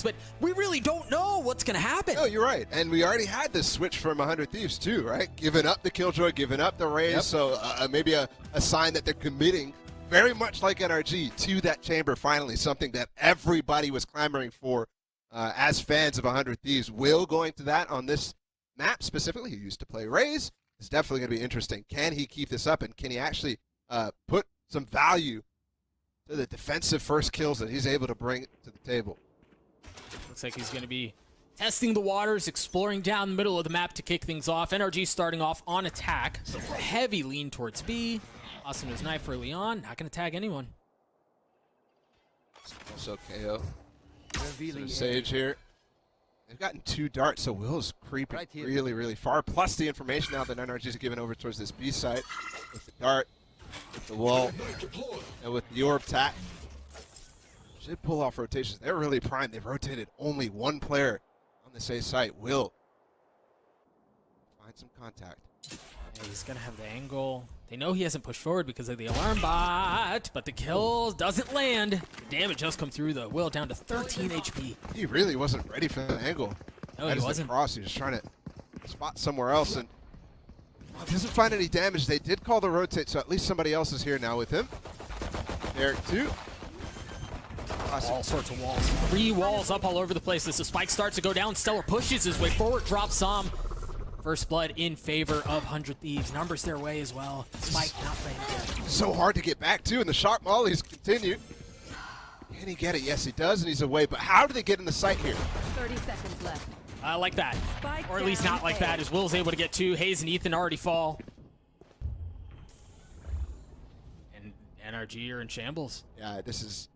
but we really don't know what's going to happen. No, you're right. And we already had this switch from 100 Thieves too, right? Giving up the Killjoy, giving up the Raze, so maybe a sign that they're committing, very much like NRG, to that chamber finally, something that everybody was clamoring for as fans of 100 Thieves. Will going to that on this map specifically, he used to play Raze, is definitely going to be interesting. Can he keep this up, and can he actually put some value to the defensive first kills that he's able to bring to the table? Looks like he's going to be testing the waters, exploring down the middle of the map to kick things off. NRG starting off on attack. So heavy lean towards B. Austin was knife early on. Not going to tag anyone. Also KO. So Sage here. They've gotten 2 darts, so Will's creeping really, really far. Plus the information now that NRG is giving over towards this B site with the dart, with the wall, and with the orb tack. Should pull off rotations. They're really primed. They've rotated only 1 player on this A site. Will find some contact. Yeah, he's going to have the angle. They know he hasn't pushed forward because of the alarm bot, but the kill doesn't land. The damage does come through, though. Will down to 13 HP. He really wasn't ready for the angle. No, he wasn't. Cross. He was trying to spot somewhere else, and doesn't find any damage. They did call the rotate, so at least somebody else is here now with him. Derek too. All sorts of walls. 3 walls up all over the place. As the spike starts to go down, Stellar pushes his way forward, drops some. First blood in favor of 100 Thieves. Numbers their way as well. Spike not playing good. So hard to get back to, and the shock mollies continue. Can he get it? Yes, he does, and he's away. But how do they get in the sight here? 30 seconds left. I like that. Spike or at least not like that, as Will's able to get 2. Hayes and Ethan already fall. And NRG are in shambles. Yeah, this is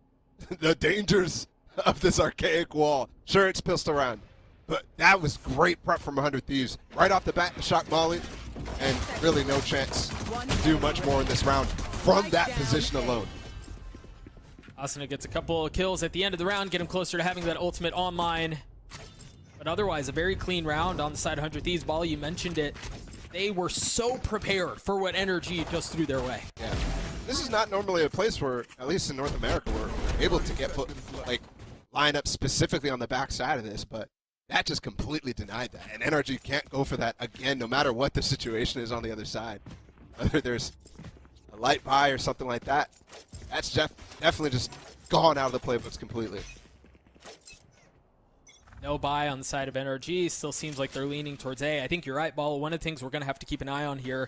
the dangers of this archaic wall. Sure, it's pistol round, but that was great prep from 100 Thieves. Right off the bat, the shock molly, and really no chance to do much more in this round from that position alone. Asuna gets a couple of kills at the end of the round, get him closer to having that ultimate online. But otherwise, a very clean round on the side of 100 Thieves. Ball, you mentioned it. They were so prepared for what NRG just threw their way. Yeah. This is not normally a place where, at least in North America, we're able to get line up specifically on the back side of this, but that just completely denied that. And NRG can't go for that again, no matter what the situation is on the other side. Whether there's a light buy or something like that, that's definitely just gone out of the playbooks completely. No buy on the side of NRG. Still seems like they're leaning towards A. I think you're right, Ball. One of the things we're going to have to keep an eye on here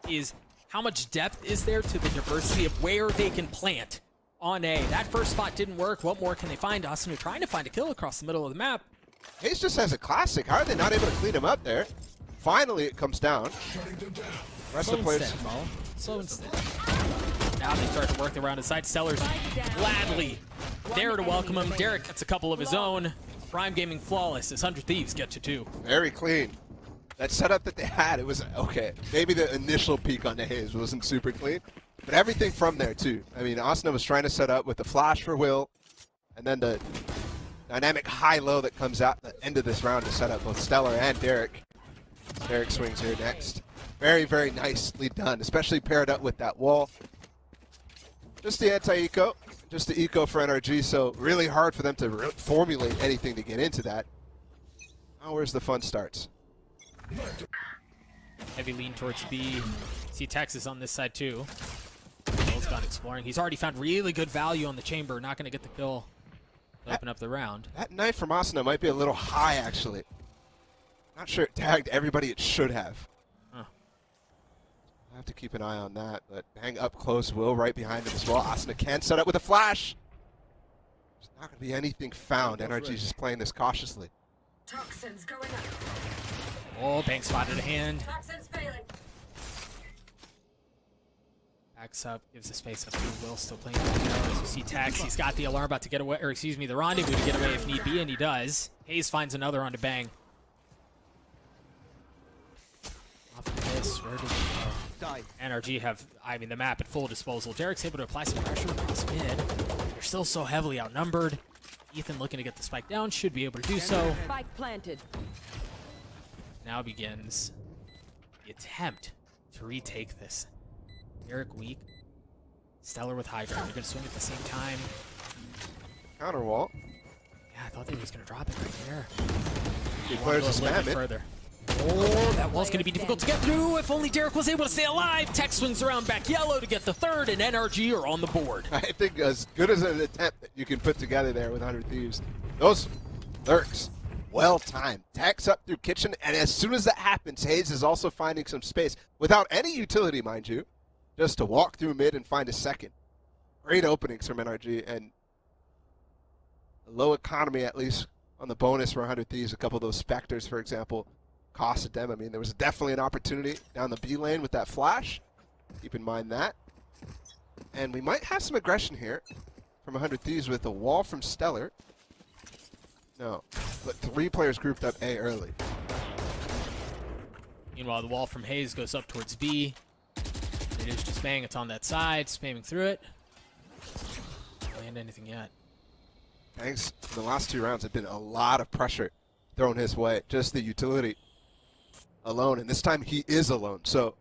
is how much depth is there to the diversity of where they can plant on A. That first spot didn't work. What more can they find? Austin trying to find a kill across the middle of the map. Hayes just has a classic. How are they not able to clean him up there? Finally, it comes down. Rest of the players. Slow instead. Now they start to work around his side. Stellar's gladly there to welcome him. Derek gets a couple of his own. Prime Gaming flawless as 100 Thieves get to 2. Very clean. That setup that they had, it was okay. Maybe the initial peak on the Hayes wasn't super clean, but everything from there too. I mean, Asuna was trying to set up with the flash for Will, and then the dynamic high-low that comes out at the end of this round to set up both Stellar and Derek. Derek swings here next. Very, very nicely done, especially paired up with that wall. Just the anti-eco, just the eco for NRG, so really hard for them to formulate anything to get into that. Now where's the fun starts? Heavy lean towards B. See Texas on this side too. Will's gone exploring. He's already found really good value on the chamber. Not going to get the kill to open up the round. That knife from Asuna might be a little high, actually. Not sure it tagged everybody it should have. Huh. I have to keep an eye on that, but bang up close. Will right behind him as well. Asuna can set up with a flash. There's not going to be anything found. NRG's just playing this cautiously. Toxins going up. Oh, bang spotted a hand. Toxins failing. Backs up, gives the space up to Will, still playing as you see Tex. He's got the alarm about to get away, or excuse me, the rendezvous to get away if need be, and he does. Hayes finds another on to bang. Off of this, where does he go? NRG have, I mean, the map at full disposal. Derek's able to apply some pressure across mid. They're still so heavily outnumbered. Ethan looking to get the spike down, should be able to do so. Spike planted. Now begins the attempt to retake this. Derek weak. Stellar with high ground. They're going to swing at the same time. Counter wall. Yeah, I thought they was going to drop it right there. Two players Go to a little spam bit it. further. Oh, that wall's going to be difficult to get through. If only Derek was able to stay alive. Tech swings around back yellow to get the third, and NRG are on the board. I think as good as an attempt that you can put together there with 100 Thieves. Those lurks, well timed. Tech's up through kitchen, and as soon as that happens, Hayes is also finding some space without any utility, mind you, just to walk through mid and find a second. Great openings from NRG, and a low economy at least on the bonus for 100 Thieves. A couple of those Spectres, for example, costed them. I mean, there was definitely an opportunity down the B lane with that flash. Keep in mind that. And we might have some aggression here from 100 Thieves with a wall from Stellar. No, but 3 players grouped up A early. Meanwhile, the wall from Hayes goes up towards B. It is just bang. It's on that side, spamming through it. Don't land anything yet. Thanks. The last 2 rounds have been a lot of pressure thrown his way. Just the utility alone, and this time he is alone, so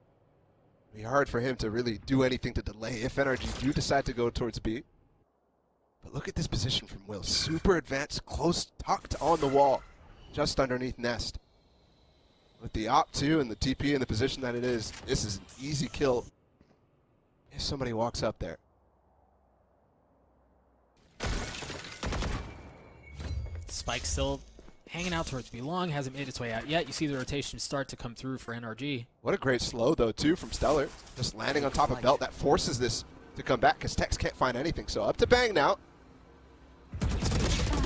it'll be hard for him to really do anything to delay if NRG do decide to go towards B. But look at this position from Will. Super advanced, close, tucked on the wall, just underneath Nest. With the Op2 and the TP in the position that it is, this is an easy kill if somebody walks up there. Spike still hanging out towards B long, hasn't made its way out yet. You see the rotation start to come through for NRG. What a great slow, though, too, from Stellar. Just landing on top of Belt. That forces this to come back because Tex can't find anything. So up to Bang now.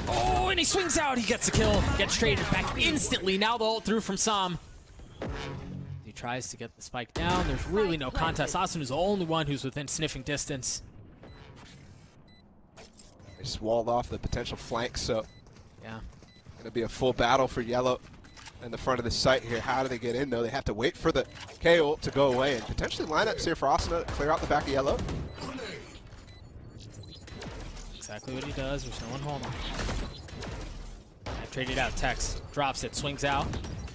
Oh, and he swings out. He gets a kill. Gets traded back instantly. Now the ult through from Sam. He tries to get the spike down. There's really no contest. Austin is the only one who's within sniffing distance. They just walled off the potential flank, so Yeah. going to be a full battle for Yellow in the front of the site here. How do they get in, though? They have to wait for the K ult to go away and potentially lineups here for Austin to clear out the back of Yellow. Exactly what he does. There's no one home. I've traded out. Tex drops it, swings out.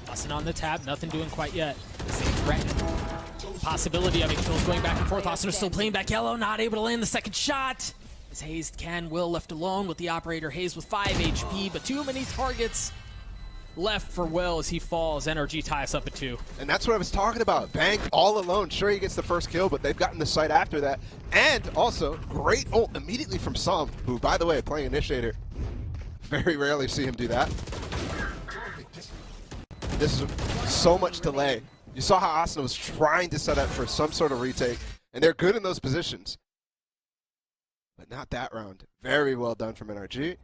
Austin on the tap. Nothing doing quite yet. Same threat. Possibility of it. Kills going back and forth. Austin is still playing back yellow. Not able to land the second shot. As Hayes can. Will left alone with the operator. Hayes with 5 HP, but too many targets left for Will as he falls. NRG ties up at 2. And that's what I was talking about. Bang all alone. Sure, he gets the first kill, but they've gotten the site after that. And also, great ult immediately from Som, who, by the way, playing Initiator. Very rarely see him do that. This is so much delay. You saw how Austin was trying to set up for some sort of retake, and they're good in those positions. But not that round. Very well done from NRG.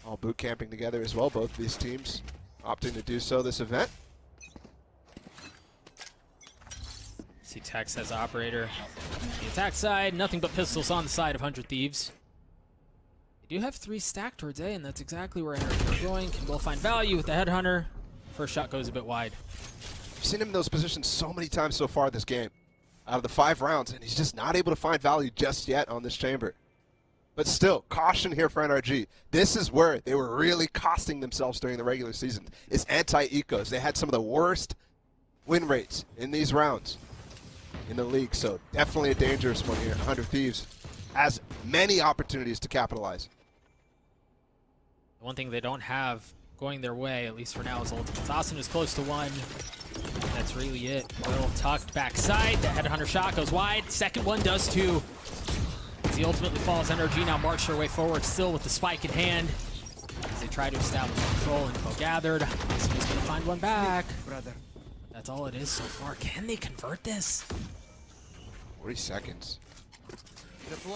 All boot camping together as well, both these teams opting to do so this event. See Tex as operator. The attack side, nothing but pistols on the side of 100 Thieves. They do have 3 stacked towards A, and that's exactly where NRG are going. Can Will find value with the Headhunter. First shot goes a bit wide. I've seen him in those positions so many times so far this game. Out of the 5 rounds, and he's just not able to find value just yet on this chamber. But still, caution here for NRG. This is where they were really costing themselves during the regular season. It's anti-ecos. They had some of the worst win rates in these rounds in the league, so definitely a dangerous one here. 100 Thieves has many opportunities to capitalize. The one thing they don't have going their way, at least for now, is ultimates. Austin is close to 1. That's really it. Will tucked backside. The Headhunter shot goes wide. Second one does too. As he ultimately falls, NRG now march their way forward, still with the spike in hand. As they try to establish control, info gathered. Austin is going to find one back. That's all it is so far. Can they convert this? 40 seconds.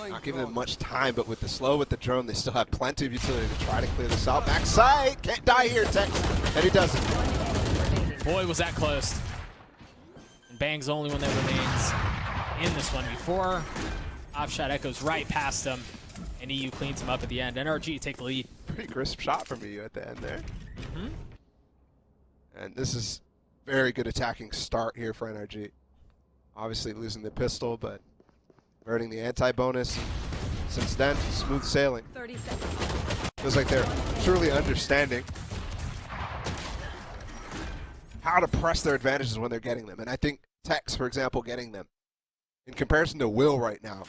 Not giving them much time, but with the slow with the drone, they still have plenty of utility to try to clear this out. Backside! Can't die here, Tex. And he doesn't. Boy, was that close. And Bang's the only one that remains in this one before. Offshot echoes right past him, and EU cleans him up at the end. NRG take the lead. Pretty crisp shot from EU at the end there. And this is very good attacking start here for NRG. Obviously losing the pistol, but converting the anti-bonus. Since then, smooth sailing. 30 seconds. Feels like they're truly understanding how to press their advantages when they're getting them. And I think Tex, for example, getting them. In comparison to Will right now,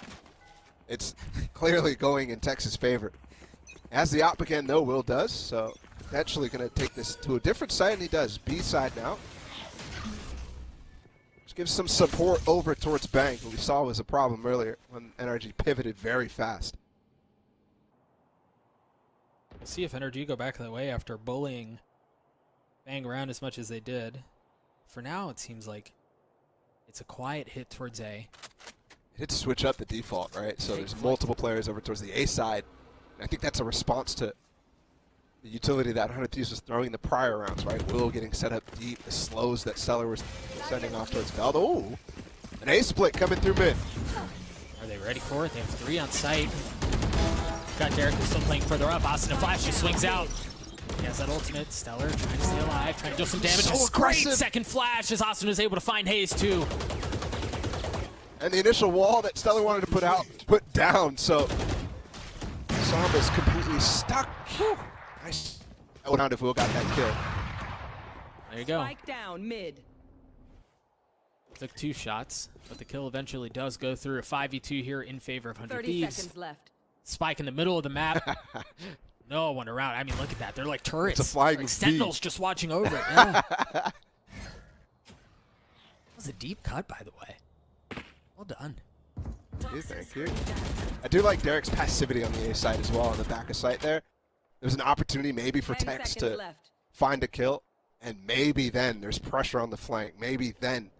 it's clearly going in Tex's favor. As the op again, though, Will does, so potentially going to take this to a different side, and he does. B side now. Just gives some support over towards Bang, who we saw was a problem earlier when NRG pivoted very fast. We'll see if NRG go back that way after bullying Bang around as much as they did. For now, it seems like it's a quiet hit towards A. It did switch up the default, right? So there's multiple players over towards the A side. And I think that's a response to the utility that 100 Thieves was throwing the prior rounds, right? Will getting set up deep, the slows that Stellar was sending off towards Valdo. Ooh, an A split coming through mid. Are they ready for it? They have 3 on site. Got Derek who's still playing further up. Austin Flash just swings out. He has that ultimate. Stellar trying to stay alive, trying to do some damage. So Great aggressive. second flash as Austin was able to find Hayes too. And the initial wall that Stellar wanted to put down, so Samba's completely stuck. Whew. Nice. I would if Will got that kill. There you go. Spike down mid. Took 2 shots, but the kill eventually does go through. A 5v2 here in favor of 100 30 Thieves. seconds left. Spike in the middle of the map. No one around. I mean, look at that. They're like turrets. It's a flying like V. sentinels just watching over it. Yeah. That was a deep cut, by the way. Well done. Thank you. I do like Derek's passivity on the A side as well, on the back of site there. There's an opportunity maybe for 10 Tex seconds to left. find a kill, and maybe then there's pressure on the flank. Maybe then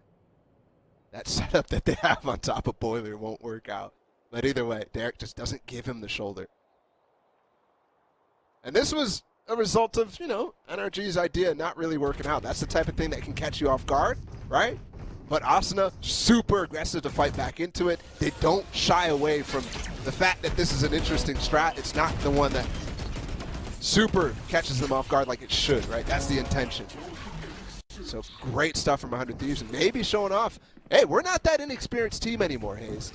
that setup that they have on top of Boiler won't work out. But either way, Derek just doesn't give him the shoulder. And this was a result of, you know, NRG's idea not really working out. That's the type of thing that can catch you off guard, right? But Asuna, super aggressive to fight back into it. They don't shy away from the fact that this is an interesting strat. It's not the one that super catches them off guard like it should, right? That's the intention. So great stuff from 100 Thieves, and maybe showing off, hey, we're not that inexperienced team anymore, Hayes.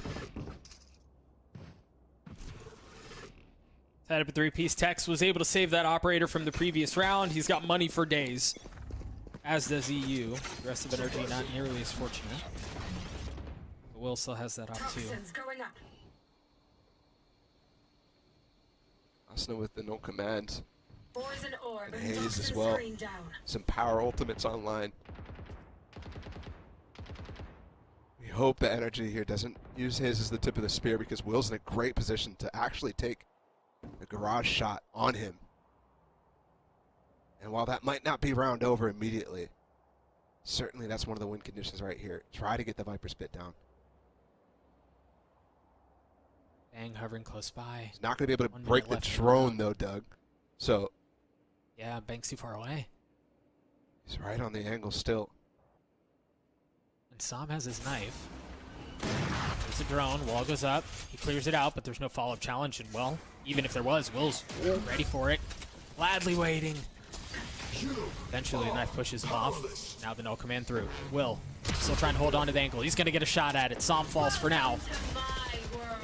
Set up a 3-piece. Tex was able to save that operator from the previous round. He's got money for days, as does EU. The rest of NRG not nearly as fortunate. But Will still has that op too. Toxins going up. Asuna with the no command. Poison orb And Hayes as toxin well. screen down. Some power ultimates online. We hope the NRG here doesn't use his as the tip of the spear, because Will's in a great position to actually take a garage shot on him. And while that might not be round over immediately, certainly that's one of the win conditions right here. Try to get the Viper spit down. Bang hovering close by. He's not going to be able to 1 break minute the left in the drone round. though, Doug. So Yeah, Bang's too far away. he's right on the angle still. And Sam has his knife. There's a drone. Wall goes up. He clears it out, but there's no follow-up challenge. And, well, even if there was, Will's ready for it. Gladly waiting. Eventually, the knife pushes him off. Now the no command through. Will still trying to hold on to the ankle. He's going to get a shot at it. Sam falls for now.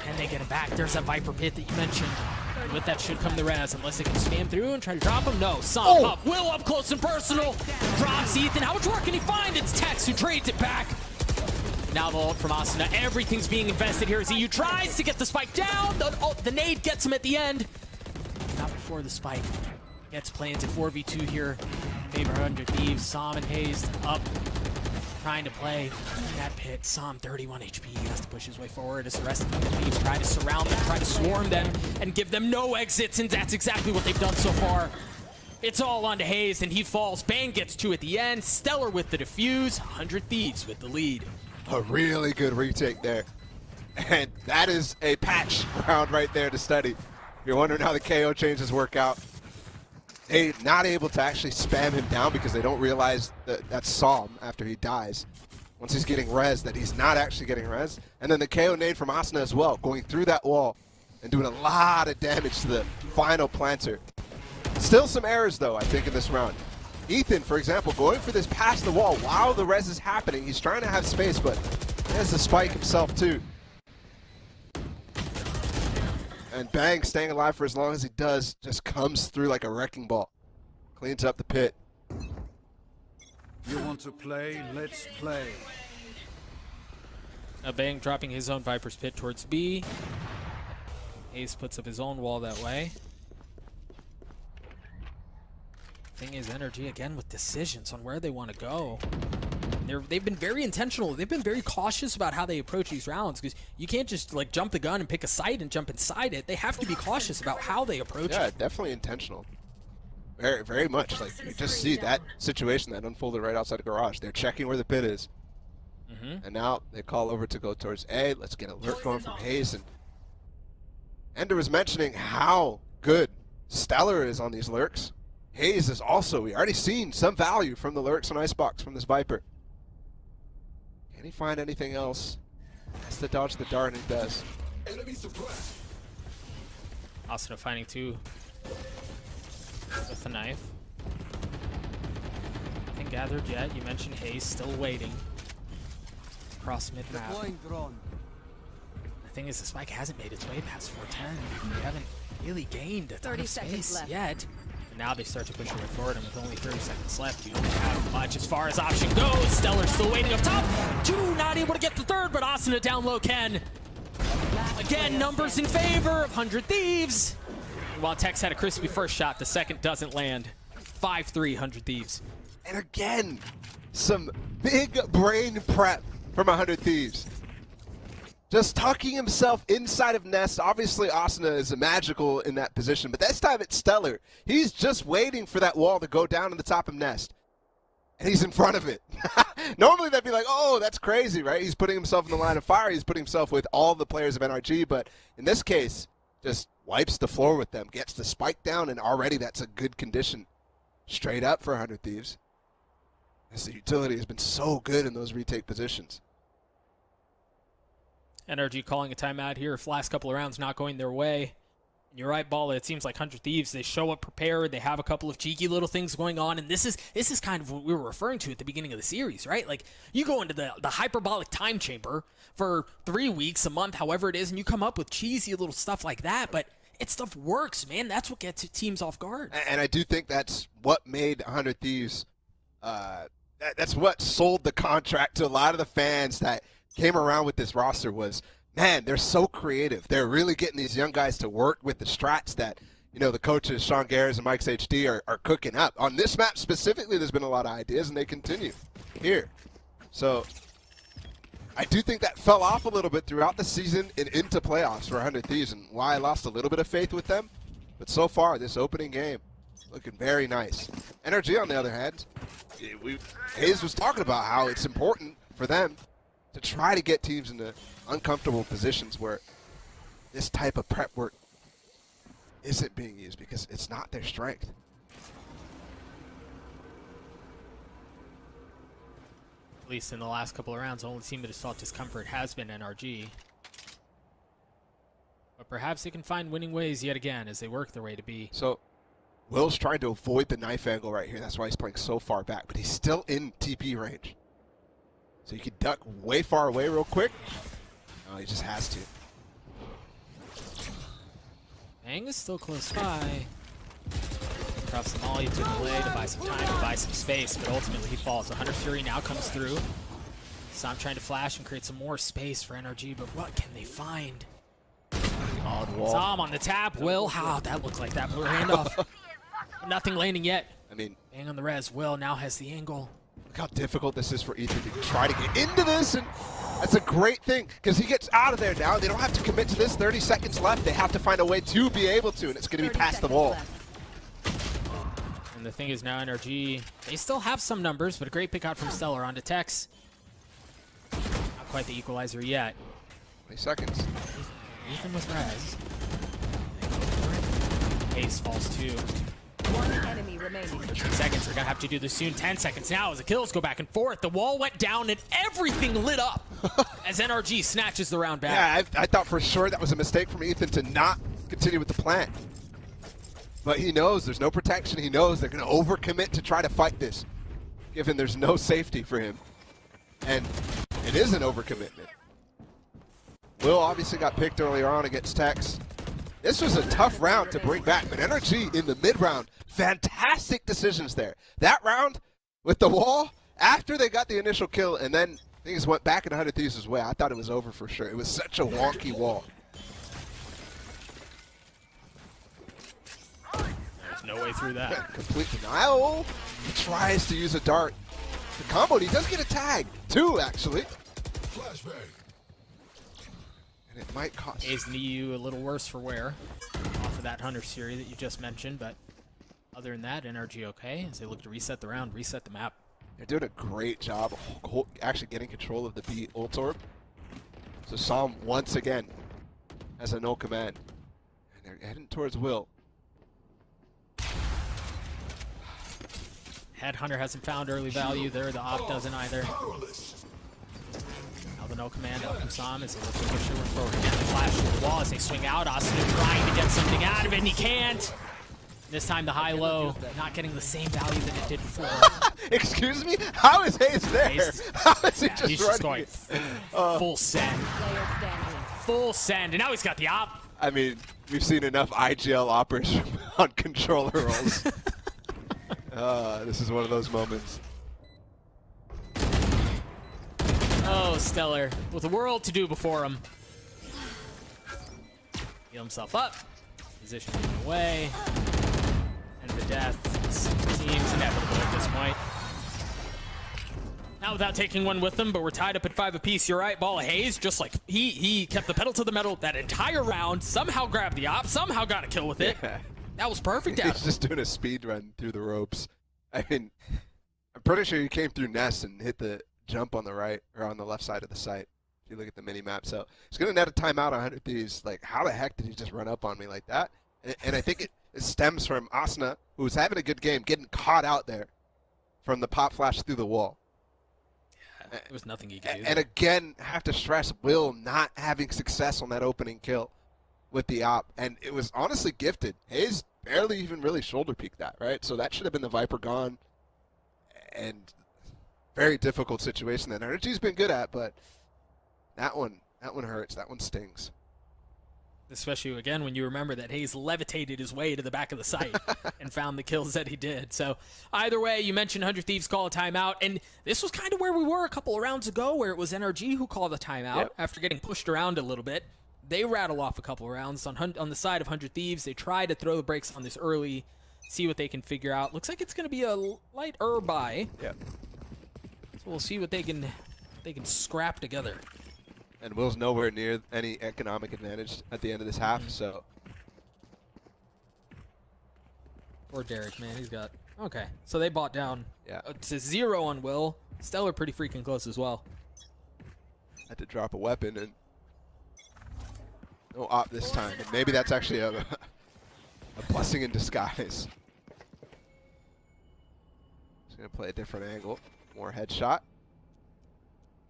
Can they get him back? There's that Viper pit that you mentioned. And with that should come the res, unless they can spam through and try to drop him. No, Sam up. Will up close and personal. Drops Ethan. How much work can he find? It's Tex who trades it back. Now the ult from Asuna. Everything's being invested here as EU tries to get the spike down. The nade gets him at the end. Not before the spike gets planted. 4v2 here. Favor 100 Thieves. Sam and Hayes up. Trying to play in that pit. Sam 31 HP. He has to push his way forward as the rest of the Thieves try to surround them, try to swarm them, and give them no exits. And that's exactly what they've done so far. It's all on to Hayes, and he falls. Bang gets 2 at the end. Stellar with the defuse. 100 Thieves with the lead. A really good retake there. And that is a patch round right there to study. If you're wondering how the KO changes work out, they're not able to actually spam him down because they don't realize that that's Psalm after he dies. Once he's getting res, that he's not actually getting res. And then the KO nade from Asuna as well, going through that wall and doing a lot of damage to the final planter. Still some errors though, I think, in this round. Ethan, for example, going for this past the wall while the res is happening. He's trying to have space, but he has the spike himself too. And Bang, staying alive for as long as he does, just comes through like a wrecking ball. Cleans up the pit. You want to play? Let's play. Now Bang dropping his own Viper's pit towards B. Hayes puts up his own wall that way. Thing is, NRG again with decisions on where they want to go. They've been very intentional. They've been very cautious about how they approach these rounds, because you can't just like jump the gun and pick a site and jump inside it. They have to be cautious about how they approach Yeah, it. definitely intentional. Very, very much. Like, you just see that situation that unfolded right outside the garage. They're checking where the pit is. And now they call over to go towards A. Let's get an alert going from Hayes. And Ender was mentioning how good Stellar is on these lurks. Hayes is also, we already seen some value from the lurks on IceBox from this Viper. Can he find anything else? Has to dodge the dart, and he does. Asuna finding 2 with the knife. Nothing gathered yet. You mentioned Hayes still waiting. Across mid-map. The thing is, the spike hasn't made its way past 410. They haven't really gained a ton 30 of seconds space left. yet. And now they start to push their way forward, and with only 30 seconds left, you don't have much as far as option goes. Stellar still waiting up top. 2 not able to get the third, but Asuna down low can. Again, numbers in favor of 100 Thieves. While Tex had a crispy first shot, the second doesn't land. 5-3, 100 Thieves. And again, some big brain prep from 100 Thieves. Just tucking himself inside of Nest. Obviously, Asuna is magical in that position, but this time it's Stellar. He's just waiting for that wall to go down to the top of Nest. And he's in front of it. Normally, that'd be like, oh, that's crazy, right? He's putting himself in the line of fire. He's putting himself with all the players of NRG, but in this case, just wipes the floor with them, gets the spike down, and already that's a good condition. Straight up for 100 Thieves. As the utility has been so good in those retake positions. NRG calling a timeout here. Last couple of rounds not going their way. And you're right, Balla. It seems like 100 Thieves, they show up prepared. They have a couple of cheeky little things going on. And this is kind of what we were referring to at the beginning of the series, right? Like, you go into the hyperbolic time chamber for 3 weeks, a month, however it is, and you come up with cheesy little stuff like that. But it stuff works, man. That's what gets teams off guard. And I do think that's what made 100 Thieves, that's what sold the contract to a lot of the fans that came around with this roster was, man, they're so creative. They're really getting these young guys to work with the strats that, you know, the coaches, Sean Garris and Mike's HD, are cooking up. On this map specifically, there's been a lot of ideas, and they continue here. So I do think that fell off a little bit throughout the season and into playoffs for 100 Thieves, and why I lost a little bit of faith with them. But so far, this opening game, looking very nice. NRG, on the other hand, Hayes was talking about how it's important for them to try to get teams into uncomfortable positions where this type of prep work isn't being used because it's not their strength. At least in the last couple of rounds, the only team that has felt discomfort has been NRG. But perhaps they can find winning ways yet again as they work their way to B. So Will's trying to avoid the knife angle right here. That's why he's playing so far back, but he's still in TP range. So you can duck way far away real quick. Oh, he just has to. Bang is still close by. Across the molly to delay to buy some time, to buy some space, but ultimately he falls. 100 Fury now comes through. Sam trying to flash and create some more space for NRG, but what can they find? Odd wall. Sam on the tap. Will, how that looked like that blue handoff. Nothing landing yet. I mean, Bang on the res. Will now has the angle. look how difficult this is for Ethan to try to get into this, and that's a great thing because he gets out of there now. They don't have to commit to this. 30 seconds left. They have to find a way to be able to, and it's going to be past the wall. And the thing is now NRG, they still have some numbers, but a great pick out from Stellar onto Tex. Not quite the equalizer yet. 20 seconds. Ethan with res. Ace falls too. One enemy remaining. 13 seconds, they're gonna have to do this soon. 10 seconds now as the kills go back and forth. The wall went down and everything lit up as NRG snatches the round back. Yeah, I thought for sure that was a mistake from Ethan to not continue with the plan. But he knows there's no protection. He knows they're going to overcommit to try to fight this, given there's no safety for him. And it is an overcommitment. Will obviously got picked earlier on against Tex. This was a tough round to bring back, but NRG in the mid-round, fantastic decisions there. That round with the wall, after they got the initial kill, and then things went back in 100 Thieves' way, I thought it was over for sure. It was such a wonky wall. no way through that. Complete denial. He tries to use a dart. The combo, and he does get a tag. 2, actually. And it might cost. A's and EU a little worse for wear off of that Hunter series that you just mentioned, but other than that, NRG okay as they look to reset the round, reset the map. They're doing a great job actually getting control of the B ult orb. So Psalm once again has a no command. And they're heading towards Will. Headhunter hasn't found early value there. The op doesn't either. Now the no command up from Sam as they look to push it forward again. Flash to the wall as they swing out. Austin trying to get something out of it, and he can't. This time the high-low not getting the same value that it did before. Excuse me? How is Hayes there? How is he He's just just running? going full send. Player standing. Full send. And now he's got the op. I mean, we've seen enough IGL operas on controller rolls. This is one of those moments. Oh, Stellar, with the world to do before him. Heal himself up. Position away. And the death seems inevitable at this point. Not without taking one with them, but we're tied up at 5 apiece. You're right, Ball of Hayes, just like he kept the pedal to the metal that entire round, somehow grabbed the op, somehow got a kill with it. Yeah. That was perfect. He's just doing a speed run through the ropes. I mean, I'm pretty sure he came through Nest and hit the jump on the right or on the left side of the site. If you look at the mini map, so he's gonna net a timeout on 100 Thieves. Like, how the heck did he just run up on me like that? And I think it stems from Asna, who was having a good game, getting caught out there from the pop flash through the wall. Yeah, there was nothing he could do. And again, have to stress Will not having success on that opening kill with the op, and it was honestly gifted. Hayes barely even really shoulder peeked that, right? So that should have been the Viper gone, and very difficult situation that NRG's been good at, but that one hurts. That one stings. Especially, again, when you remember that Hayes levitated his way to the back of the site and found the kills that he did. So either way, you mentioned 100 Thieves call a timeout, and this was kind of where we were a couple of rounds ago, where it was NRG who called the timeout after getting pushed around a little bit. They rattle off a couple of rounds on the side of 100 Thieves. They try to throw the brakes on this early, see what they can figure out. Looks like it's going to be a light buy. Yep. So we'll see what they can scrap together. And Will's nowhere near any economic advantage at the end of this half, so. Poor Derek, man, he's got. Okay, so they bought down. Yeah. To 0 on Will. Stellar pretty freaking close as well. Had to drop a weapon and no op this time. And maybe that's actually a blessing in disguise. He's gonna play a different angle, more headshot,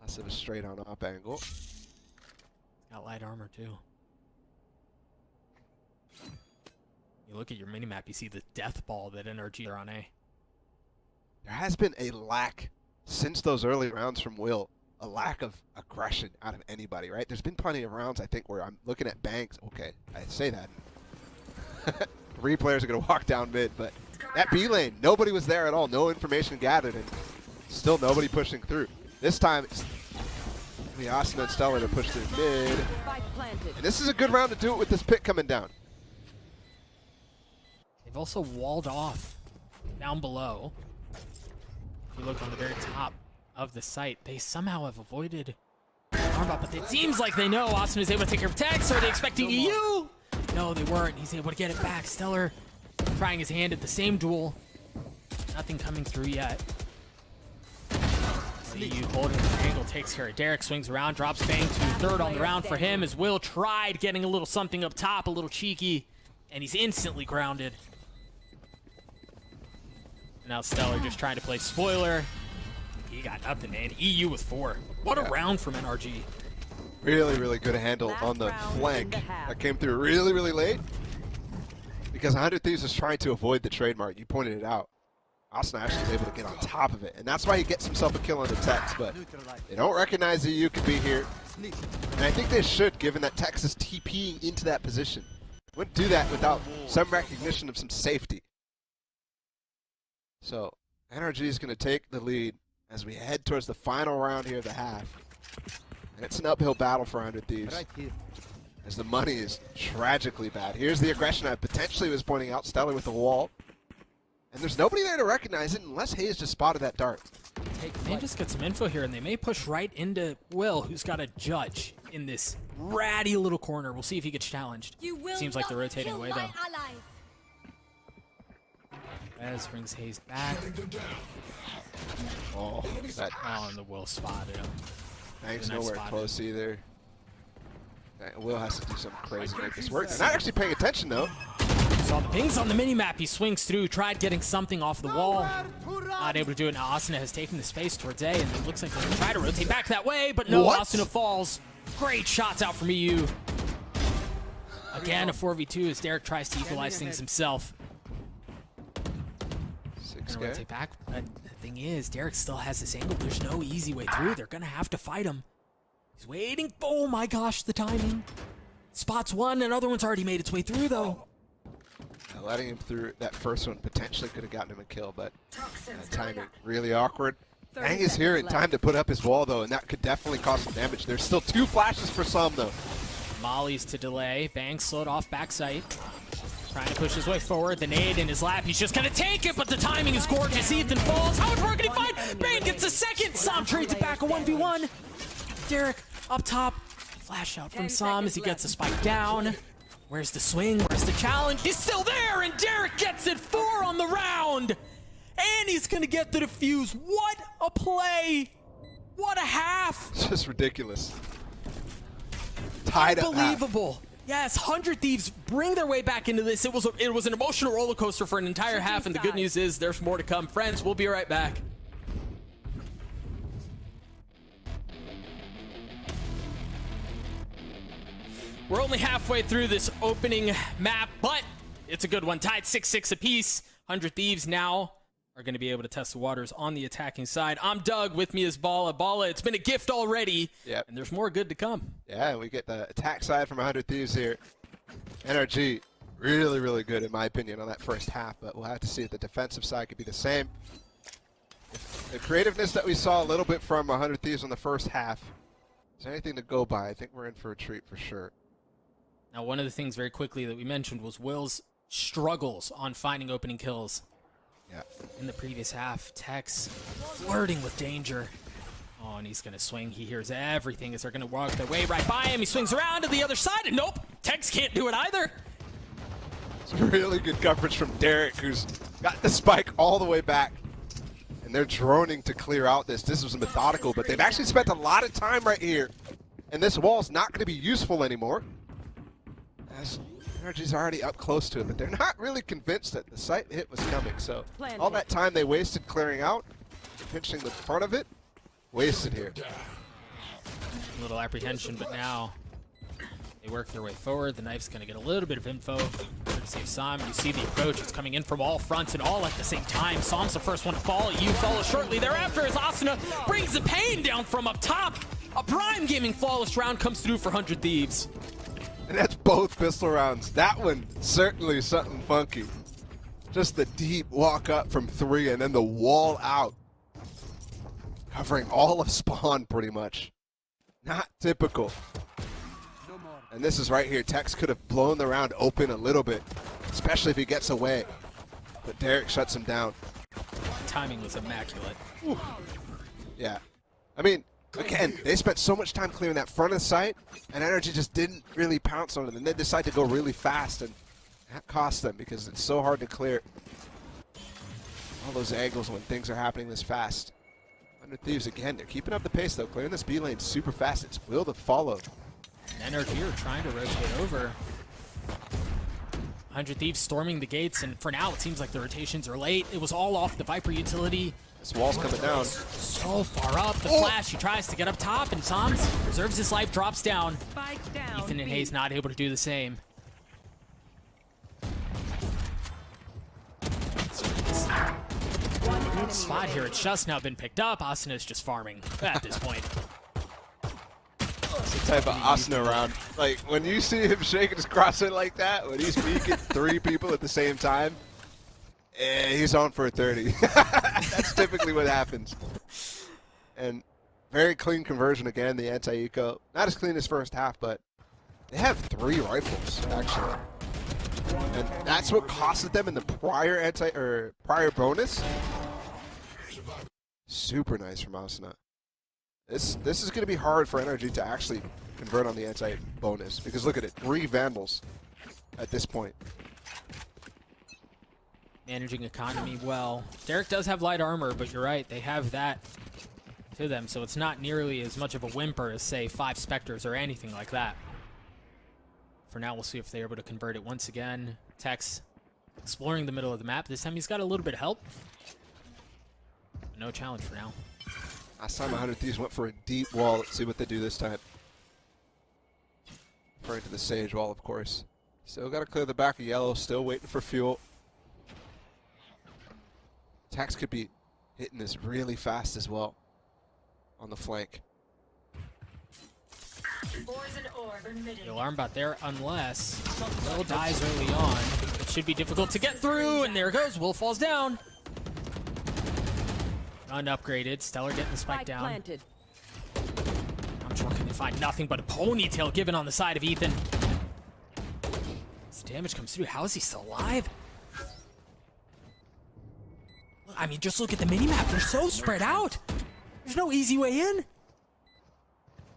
less of a straight on op angle. Got light armor too. You look at your minimap, you see the death ball that NRG are on A. There has been a lack since those early rounds from Will, a lack of aggression out of anybody, right? There's been plenty of rounds, I think, where I'm looking at Banks. Okay, I say that. 3 players are going to walk down mid, but that B lane, nobody was there at all. No information gathered, and still nobody pushing through. This time, it's the Austin and Stellar to push through mid. Spike planted. And this is a good round to do it with this pit coming down. They've also walled off down below. If you look on the very top of the site, they somehow have avoided armbot, but it seems like they know Austin is able to take care of Tex. Are they expecting EU? No, they weren't. He's able to get it back. Stellar trying his hand at the same duel. Nothing coming through yet. EU holding the angle, takes care of Derek, swings around, drops Bang to 3rd on the round for him as Will tried getting a little something up top, a little cheeky, and he's instantly grounded. Now Stellar just trying to play spoiler. He got nothing, man. EU with 4. What a round from NRG. Really, really good handle Last on the round in flank the half. that came through really, really late. Because 100 Thieves was trying to avoid the trademark. You pointed it out. Austin actually was able to get on top of it. And that's why he gets himself a kill on the Tex. But they don't recognize that EU could be here. And I think they should, given that Tex is TPing into that position. Wouldn't do that without some recognition of some safety. So NRG is going to take the lead as we head towards the final round here of the half. And it's an uphill battle for 100 Thieves. Right here. As the money is tragically bad. Here's the aggression I potentially was pointing out. Stellar with the wall. And there's nobody there to recognize it unless Hayes just spotted that dart. They may just get some info here, and they may push right into Will, who's got a judge in this ratty little corner. We'll see if he gets challenged. Seems like they're rotating away, though. Rez brings Hayes back. Oh, that Oh, and the Will spotted him. Hank's Nice nowhere spotted. close either. Will has to do something crazy to make this work. They're not actually paying attention, though. Saw the pings on the mini-map. He swings through, tried getting something off the wall. Not able to do it. Now Asuna has taken the space towards A, and it looks like they're going to try to rotate back that way, but no, What? Asuna falls. Great shots out from EU. Again, a 4v2 as Derek tries to equalize things himself. 6K. Gonna rotate back, but the thing is, Derek still has this angle. There's no easy way through. They're gonna have to fight him. He's waiting. Oh my gosh, the timing. Spots one, another one's already made its way through, though. Letting him through that first one potentially could have gotten him a kill, but that timing really awkward. Hang is here in time to put up his wall, though, and that could definitely cause some damage. There's still 2 flashes for some, though. Molly's to delay. Bang slowed off backside. Trying to push his way forward. The nade in his lap. He's just going to take it, but the timing is gorgeous. Ethan falls. How much more can he find? Bang gets a second. Sam trades it back a 1v1. Derek up top. Flash out from Sam as he gets the spike down. Where's the swing? Where's the challenge? He's still there, and Derek gets it 4 on the round. And he's going to get the defuse. What a play. What a half. It's just ridiculous. Tied up half. Unbelievable. Yes, 100 Thieves bring their way back into this. It was an emotional roller coaster for an entire half, and the good news is there's more to come. Friends, we'll be right back. We're only halfway through this opening map, but it's a good one. Tied 6-6 apiece. 100 Thieves now are going to be able to test the waters on the attacking side. I'm Doug. With me is Balla. Balla, it's been a gift already, Yep. and there's more good to come. Yeah, and we get the attack side from 100 Thieves here. NRG, really, really good in my opinion on that first half, but we'll have to see if the defensive side could be the same. If the creativeness that we saw a little bit from 100 Thieves on the first half, is there anything to go by? I think we're in for a treat for sure. Now, one of the things very quickly that we mentioned was Will's struggles on finding opening kills. Yeah. In the previous half, Tex flirting with danger. Oh, and he's going to swing. He hears everything as they're going to walk their way right by him. He swings around to the other side, and nope, Tex can't do it either. It's really good coverage from Derek, who's got the spike all the way back. And they're droning to clear out this. This was methodical, but they've actually spent a lot of time right here. And this wall's not going to be useful anymore, as NRG's already up close to it, but they're not really convinced that the site hit was coming. So all that time they wasted clearing out, pinching the front of it, wasted here. A little apprehension, but now they work their way forward. The knife's going to get a little bit of info to save Sam. You see the approach. It's coming in from all fronts and all at the same time. Sam's the first one to fall. You follow shortly thereafter as Asuna brings the pain down from up top. A prime gaming flawless round comes through for 100 Thieves. And that's both pistol rounds. That one, certainly something funky. Just the deep walk up from 3 and then the wall out. Covering all of spawn pretty much. Not typical. And this is right here. Tex could have blown the round open a little bit, especially if he gets away. But Derek shuts him down. Timing was immaculate. Whew. Yeah. I mean, again, they spent so much time clearing that front of the site, and NRG just didn't really pounce on it. And they decided to go really fast, and that cost them because it's so hard to clear all those angles when things are happening this fast. 100 Thieves, again, they're keeping up the pace, though. Clearing this B lane super fast. It's Will to follow. NRG are trying to rotate over. 100 Thieves storming the gates, and for now it seems like the rotations are late. It was all off the Viper utility. This wall's coming down. So far up, the flash, he tries to get up top, and Sams reserves his life, drops down. Spike down. Ethan and Hayes not able to do the same. Good spot here. It's just now been picked up. Asuna is just farming at this point. It's the type of Asuna round. Like, when you see him shaking his crosshair like that, when he's peeking 3 people at the same time, he's on for a 30. That's typically what happens. And very clean conversion again, the anti-eco. Not as clean as first half, but they have 3 rifles, actually. And that's what costed them in the prior bonus. Super nice from Asuna. This is going to be hard for NRG to actually convert on the anti-bonus, because look at it, 3 Vandals at this point. Managing economy well. Derek does have light armor, but you're right, they have that to them, so it's not nearly as much of a whimper as, say, 5 Spectres or anything like that. For now, we'll see if they're able to convert it once again. Tex exploring the middle of the map. This time he's got a little bit of help. But no challenge for now. Last time 100 Thieves went for a deep wall. Let's see what they do this time. Referring to the Sage wall, of course. Still got to clear the back of yellow. Still waiting for fuel. Tex could be hitting this really fast as well on the flank. The alarm bot there, unless Will dies early on. It should be difficult to get through, and there it goes. Will falls down. Unupgraded. Stellar getting the spike down. Planted. I'm sure can find nothing but a ponytail given on the side of Ethan. As damage comes through, how is he still alive? I mean, just look at the minimap. They're so spread out. There's no easy way in.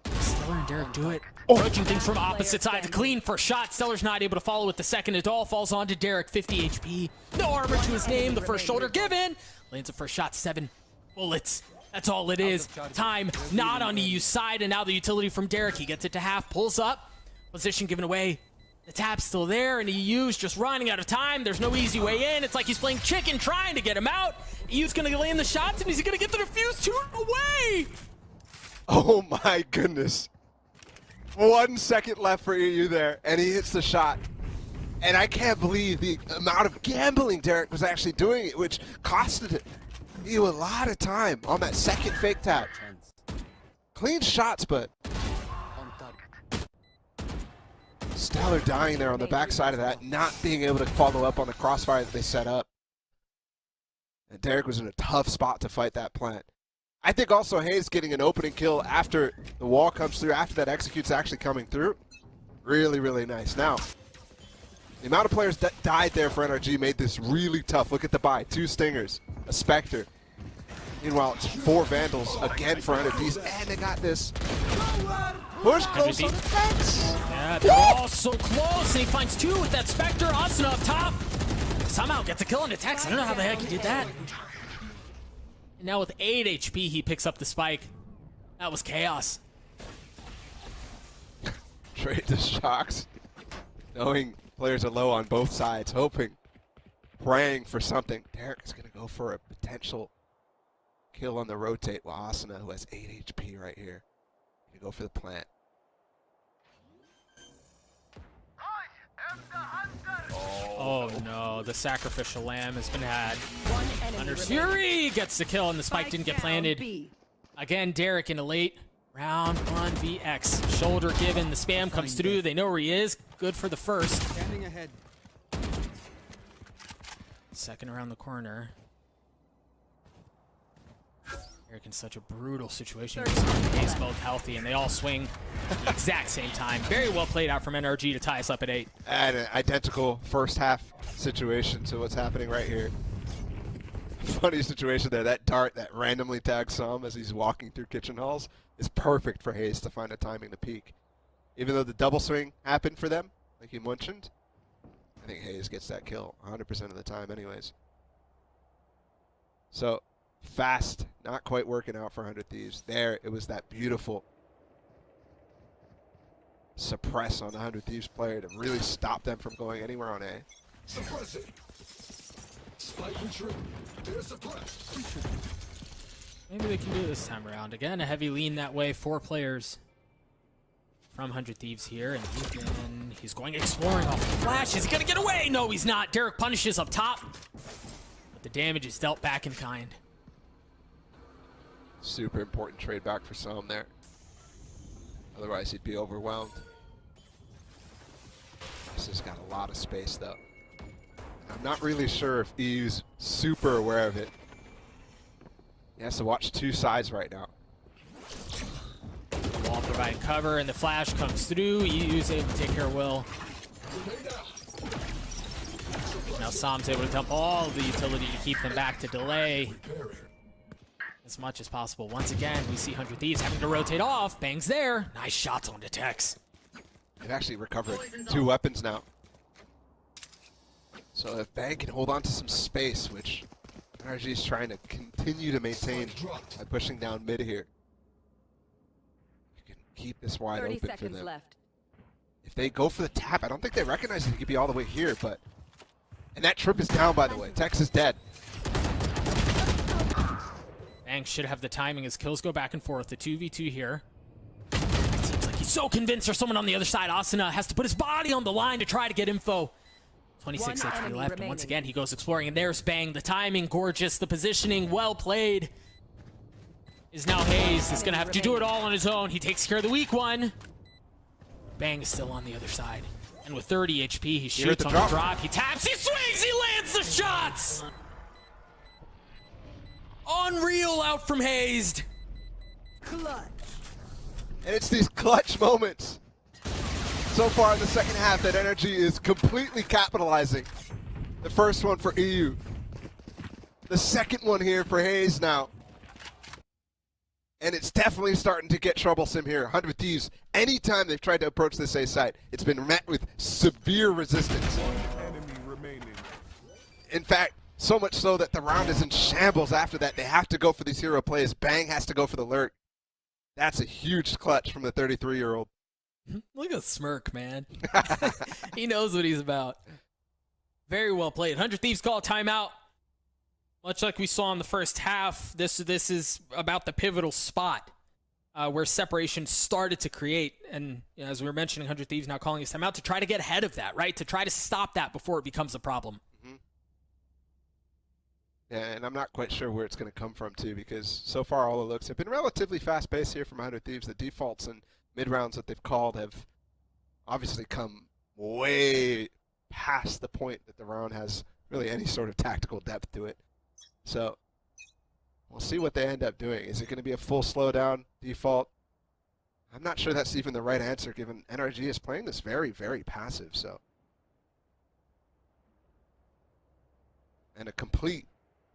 Stellar and Derek do it. Approaching things from opposite sides. A clean first shot. Stellar's not able to follow with the second. It all falls onto Derek. 50 HP. No armor to his name. The first shoulder given. Lands the first shot. 7 bullets. That's all it is. Time not on EU's side. And now the utility from Derek. He gets it to half. Pulls up. Position given away. The tap's still there, and EU's just running out of time. There's no easy way in. It's like he's playing chicken trying to get him out. EU's going to land the shots, and he's going to get the defuse 2 away. Oh my goodness. 1 second left for EU there, and he hits the shot. And I can't believe the amount of gambling Derek was actually doing it, which costed EU a lot of time on that second fake tap. Clean shots, but Stellar dying there on the backside of that, not being able to follow up on the crossfire that they set up. And Derek was in a tough spot to fight that plant. I think also Hayes getting an opening kill after the wall comes through, after that execute's actually coming through. Really, really nice. Now, the amount of players that died there for NRG made this really tough. Look at the buy. 2 Stingers, a Spectre. Meanwhile, it's 4 Vandals again for NRG, and they got this. Push close on the fence. Yeah, they're all so close, and he finds 2 with that Spectre. Asuna up top. Somehow gets a kill on attacks. I don't know how the heck he did that. And now with 8 HP, he picks up the spike. That was chaos. Trade the shocks. Knowing players are low on both sides, hoping, praying for something. Derek is going to go for a potential kill on the rotate while Asuna, who has 8 HP right here, going to go for the plant. Oh no, the sacrificial lamb has been had. One enemy Hunter's remaining. Fury gets the kill, and the spike didn't get planted. B. Again, Derek in a late round 1vx. Shoulder given, the spam comes through. They know where he is. Good for the first. Standing ahead. Second around the corner. Derek in such a brutal situation. He's both healthy, and they all swing at the exact same time. Very well played out from NRG to tie us up at 8. And an identical first half situation to what's happening right here. Funny situation there. That dart that randomly tags Sam as he's walking through kitchen halls is perfect for Hayes to find a timing to peek. Even though the double swing happened for them, like you mentioned, I think Hayes gets that kill 100% of the time anyways. So, fast, not quite working out for 100 Thieves. There, it was that beautiful suppress on the 100 Thieves player to really stop them from going anywhere on A. Suppress it. Spike retreat. They're suppressed. Maybe they can do it this time around. Again, a heavy lean that way. 4 players from 100 Thieves here. And he's going exploring off the flash. Is he going to get away? No, he's not. Derek punishes up top. But the damage is dealt back in kind. Super important trade back for Sam there. Otherwise, he'd be overwhelmed. This has got a lot of space, though. I'm not really sure if EU's super aware of it. He has to watch 2 sides right now. Wall providing cover, and the flash comes through. EU's able to take care of Will. Now Sam's able to dump all of the utility to keep them back to delay as much as possible. Once again, we see 100 Thieves having to rotate off. Bang's there. Nice shots onto Tex. They've actually recovered 2 weapons now. So if Bang can hold on to some space, which NRG is trying to continue to maintain by pushing down mid here, you can keep this wide 30 open for seconds them. left. If they go for the tap, I don't think they recognize it could be all the way here, but... And that trip is down, by the way. Tex is dead. Bang should have the timing as kills go back and forth. The 2v2 here. It seems like he's so convinced there's someone on the other side. Asuna has to put his body on the line to try to get info. 26 One HP enemy left, and once again, he goes exploring, and there's Bang. The timing, gorgeous. The positioning, well played. Is now Hayes. Is going to have to do it all on his own. He takes care of the weak one. Bang is still on the other side. And with 30 HP, he shoots on the drop. He taps, he swings, he lands the shots! Unreal out from Hazed. Clutch. And it's these clutch moments so far in the second half that NRG is completely capitalizing. The first one for EU. The second one here for Hayes now. And it's definitely starting to get troublesome here. 100 Thieves, anytime they've tried to approach this A site, it's been met with severe resistance. Enemy remaining. In fact, so much so that the round is in shambles after that. They have to go for these hero plays. Bang has to go for the lurk. That's a huge clutch from the 33-year-old. Look at the smirk, man. He knows what he's about. Very well played. 100 Thieves call a timeout. Much like we saw in the first half, this is about the pivotal spot where separation started to create. And you know, as we were mentioning, 100 Thieves now calling his timeout to try to get ahead of that, right? To try to stop that before it becomes a problem. Mm-hmm. Yeah, and I'm not quite sure where it's going to come from, too, because so far all the looks have been relatively fast-paced here from 100 Thieves. The defaults and mid-rounds that they've called have obviously come way past the point that the round has really any sort of tactical depth to it. So we'll see what they end up doing. Is it going to be a full slowdown default? I'm not sure that's even the right answer, given NRG is playing this very, very passive. So, and a complete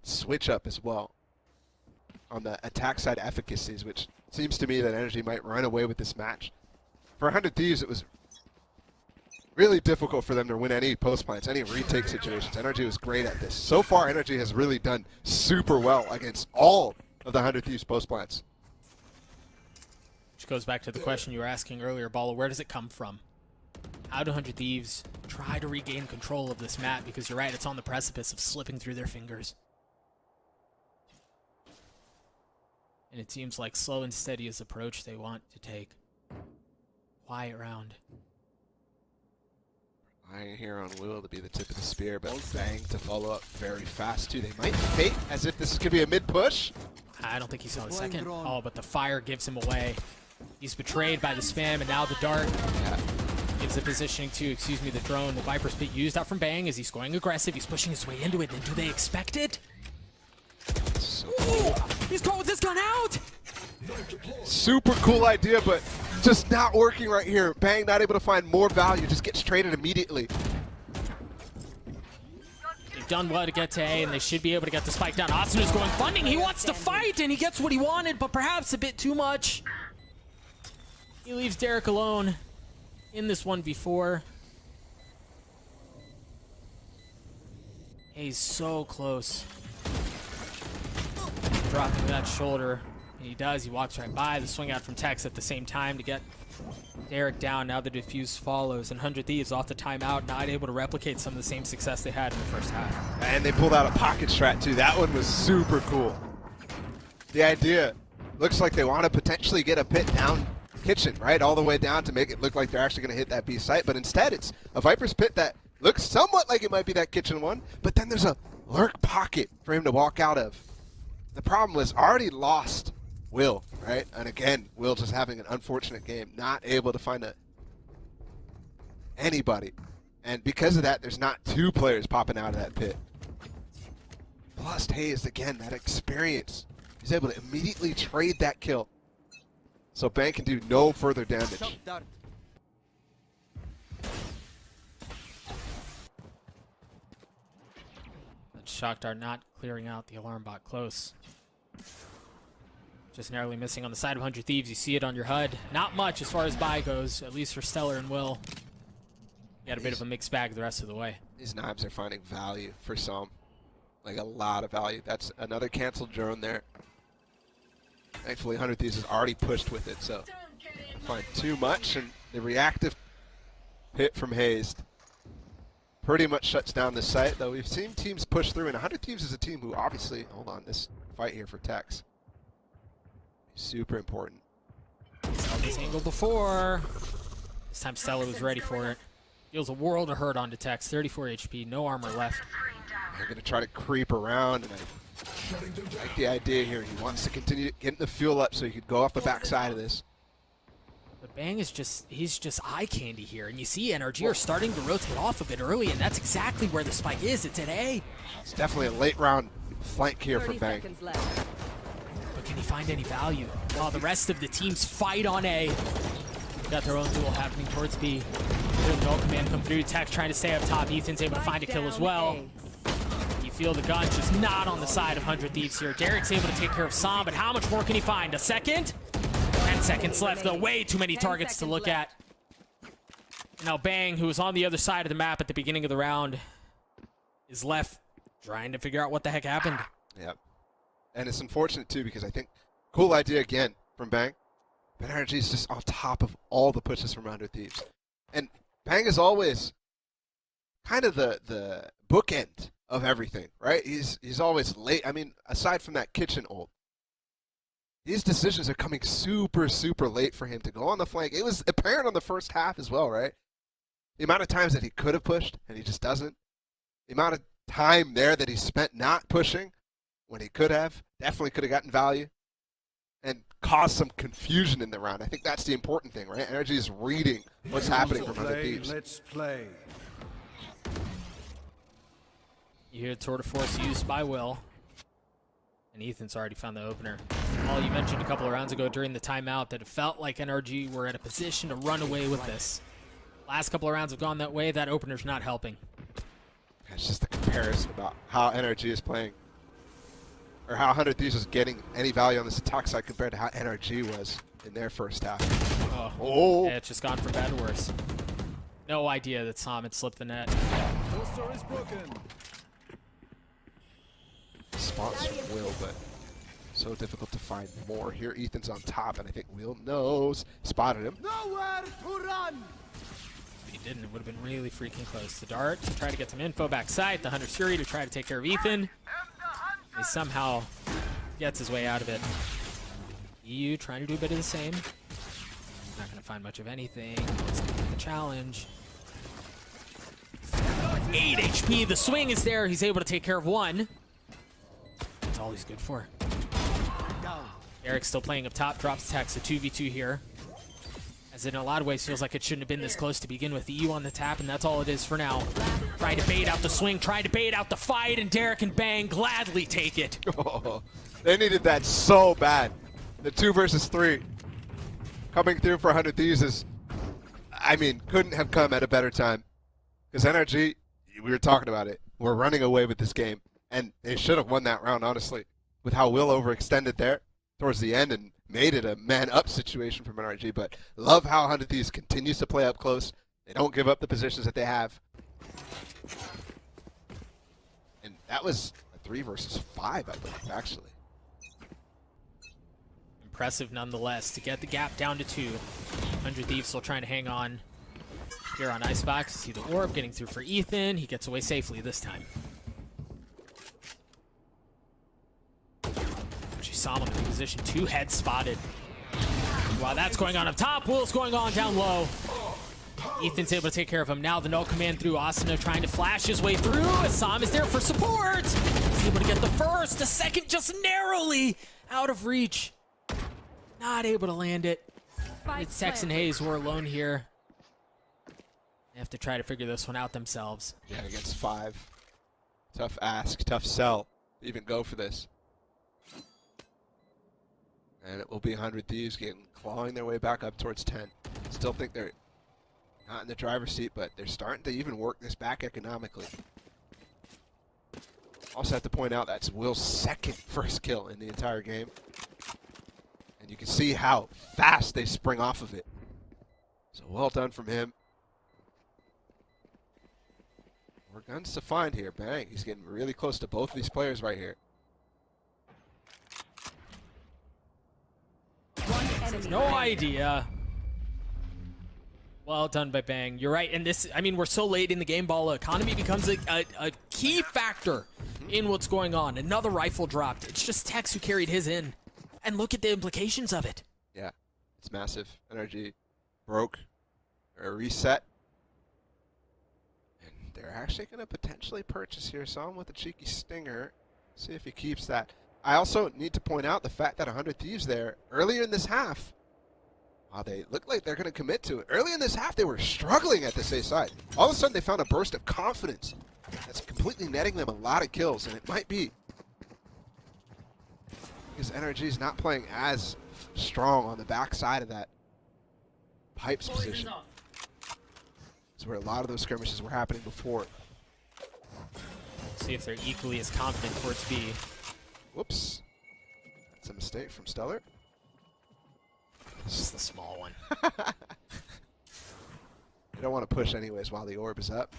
switch up as well on the attack side efficacies, which seems to me that NRG might run away with this match. For 100 Thieves, it was really difficult for them to win any post plants, any retake situations. NRG was great at this. So far, NRG has really done super well against all of the 100 Thieves post plants. Which goes back to the question you were asking earlier, Bala. Where does it come from? How do 100 Thieves try to regain control of this map? Because you're right, it's on the precipice of slipping through their fingers. And it seems like slow and steady is the approach they want to take. Quiet round. Iron here on Will to be the tip of the spear, but Bang to follow up very fast too. They might fake as if this could be a mid push. I don't think he saw the second. Oh, but the fire gives him away. He's betrayed by the spam, and now the dart gives the positioning to, the drone. The Viper's Pit used out from Bang as he's going aggressive. He's pushing his way into it. And do they expect it? So Ooh, he's caught with this gun out! super cool idea, but just not working right here. Bang not able to find more value, just gets traded immediately. They've done well to get to A, and they should be able to get the spike down. Asuna's going funding. He wants to fight, and he gets what he wanted, but perhaps a bit too much. He leaves Derek alone in this 1v4. He's so close. Dropping that shoulder. And he does. He walks right by. The swing out from Tex at the same time to get Derek down. Now the defuse follows. And 100 Thieves off the timeout, not able to replicate some of the same success they had in the first half. And they pulled out a pocket strat too. That one was super cool. The idea looks like they want to potentially get a pit down kitchen, right? All the way down to make it look like they're actually going to hit that B site. But instead, it's a Viper's Pit that looks somewhat like it might be that kitchen one. But then there's a lurk pocket for him to walk out of. The problem was already lost Will, right? And again, Will just having an unfortunate game, not able to find anybody. And because of that, there's not two players popping out of that pit. Plus, Hayes, again, that experience. He's able to immediately trade that kill. So Bang can do no further damage. Shock Dart not clearing out the alarm bot close. Just narrowly missing on the side of 100 Thieves. You see it on your HUD. Not much as far as buy goes, at least for Stellar and Will. You had a bit of a mixed bag the rest of the way. These knives are finding value for some. Like a lot of value. That's another canceled drone there. Thankfully, 100 Thieves has already pushed with it, so find too much, and the reactive hit from Hazed pretty much shuts down this site, though we've seen teams push through, and 100 Thieves is a team who obviously, hold on, this fight here for Tex, super important. Saw this angle before. This time Stellar was ready for it. Deals a world of hurt onto Tex, 34 HP, no armor left. They're going to try to creep around, and I like the idea here. He wants to continue getting the fuel up so he could go off the backside of this. But Bang is he's just eye candy here. And you see NRG are starting to rotate off a bit early, and that's exactly where the spike is. It's at A. It's definitely a late round flank here for 30 Bang. seconds left. But can he find any value? While the rest of the teams fight on A. Got their own duel happening towards B. There's no command come through. Tex trying to stay up top. Ethan's able to find a kill as well. You feel the gun just not on the side of 100 Thieves here. Derek's able to take care of Sam, but how much more can he find? A second? 10 seconds left, though. Way too many targets to look at. Now Bang, who was on the other side of the map at the beginning of the round, is left trying to figure out what the heck happened. Yep. And it's unfortunate, too, because I think cool idea again from Bang. But NRG is just on top of all the pushes from 100 Thieves. And Bang is always kind of the bookend of everything, right? He's always late. I mean, aside from that kitchen ult, these decisions are coming super, super late for him to go on the flank. It was apparent on the first half as well, right? The amount of times that he could have pushed and he just doesn't. The amount of time there that he spent not pushing when he could have, definitely could have gotten value and caused some confusion in the round. I think that's the important thing, right? NRG is reading what's happening from 100 Thieves. Let's play. You hear tour de force used by Will. And Ethan's already found the opener. Paul, you mentioned a couple of rounds ago during the timeout that it felt like NRG were in a position to run away with this. Last couple of rounds have gone that way. That opener's not helping. It's just a comparison about how NRG is playing, or how 100 Thieves is getting any value on this attack side compared to how NRG was in their first half. Oh. Yeah, it's just gone from bad to worse. No idea that Sam had slipped the net. Poster is broken. Spots from Will, but so difficult to find more. Here Ethan's on top, and I think Will knows. Spotted him. Nowhere to run. If he didn't, it would have been really freaking close. The dart to try to get some info backside. The Hunter Suri to try to take care of Ethan. He somehow gets his way out of it. EU trying to do a bit of the same. Not going to find much of anything. Let's get the challenge. 8 HP. The swing is there. He's able to take care of one. That's all he's good for. Eric's still playing up top. Drops Tex. A 2v2 here. As in a lot of ways feels like it shouldn't have been this close to begin with. EU on the tap, and that's all it is for now. Trying to bait out the swing. Trying to bait out the fight, and Derek and Bang gladly take it. Oh, they needed that so bad. The 2 versus 3 coming through for 100 Thieves is, I mean, couldn't have come at a better time. Because NRG, we were talking about it, we're running away with this game. And they should have won that round, honestly, with how Will overextended there towards the end and made it a man-up situation from NRG. But love how 100 Thieves continues to play up close. They don't give up the positions that they have. And that was a 3 versus 5, I believe, actually. Impressive nonetheless to get the gap down to 2. 100 Thieves still trying to hang on here on IceBox. See the orb getting through for Ethan. He gets away safely this time. She saw him in position 2, head spotted. While that's going on up top, Will's going on down low. Ethan's able to take care of him. Now the no command through. Asuna trying to flash his way through. Assam is there for support. He's able to get the first. The second just narrowly out of reach. Not able to land it. It's Tex and Hayes who are alone here. They have to try to figure this one out themselves. Yeah, against 5. Tough ask, tough sell to even go for this. And it will be 100 Thieves clawing their way back up towards 10. Still think they're not in the driver's seat, but they're starting to even work this back economically. Also have to point out that's Will's second first kill in the entire game. And you can see how fast they spring off of it. So well done from him. More guns to find here. Bang. He's getting really close to both of these players right here. One enemy No remaining. idea. Well done by Bang. You're right. And this, I mean, we're so late in the game, ball economy becomes a key factor in what's going on. Another rifle dropped. It's just Tex who carried his in. And look at the implications of it. Yeah, it's massive. NRG broke or reset. And they're actually going to potentially purchase here. Saw him with a cheeky stinger. See if he keeps that. I also need to point out the fact that 100 Thieves there earlier in this half, while they look like they're going to commit to it, early in this half they were struggling at this A side. All of a sudden they found a burst of confidence that's completely netting them a lot of kills, and it might be because NRG is not playing as strong on the back side of that pipes position. It's where a lot of those skirmishes were happening before. See if they're equally as confident towards B. Whoops. That's a mistake from Stellar. This is the small one. You don't want to push anyways while the orb is up.